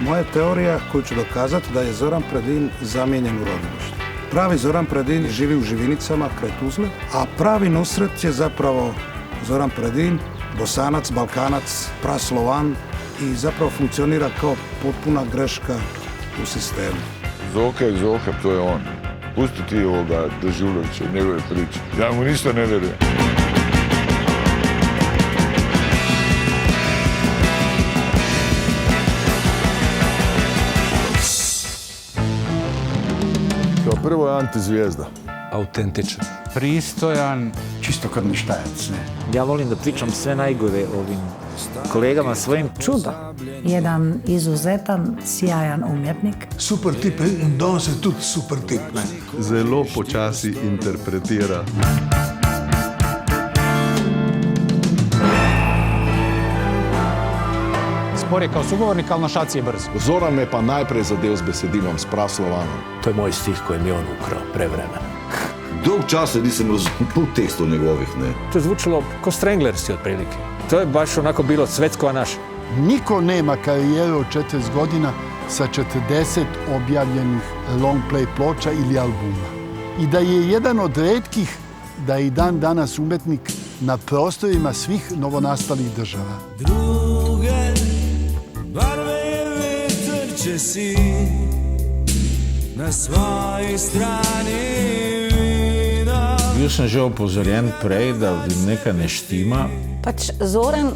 Moja teorija koju ću dokazati da je Zoran Predin zamijenjen u rodilištu. Pravi Zoran Predin živi u Živinicama kraj Tuzle, a pravi Nusret je zapravo Zoran Predin, Bosanac, Balkanac, praslovan i zapravo funkcionira kao potpuna greška u sistemu. Zoka je Zoka, to je on. Pusti ti ovoga Dežulovića i njegove priče. Ja mu ništa ne vjerujem. Kao prvo je antizvijezda. Autentičan. Pristojan, čistokrvništajac. Ja volim da pričam sve najgore ovim kolegama svojim. Čuda. Jedan izuzetan, sjajan umjetnik. Super tip, danes je tudi super tip. Ne? Zelo počasi interpretira. Spor je kao sugovornik, ali na šaci je brz. Zoran me pa najprej zadev z besedilom, s praslovanom. To je moj stih koji mi on ukrao prevremeno. Dolg časa nisam razumel tekstov njegovih, ne. To je zvučalo ko Stranglersi otprilike. To je baš onako bilo Cveckova naša. Niko nema karijeru od 40 godina sa 40 objavljenih long play ploča ili albuma. I da je jedan od retkih da je i dan danas umetnik na prostorima svih novonastalih država. Druge barve veter će si na svojej strani vida. Bil sem že opozorjen prej, da nekaj ne štima. Pač Zoran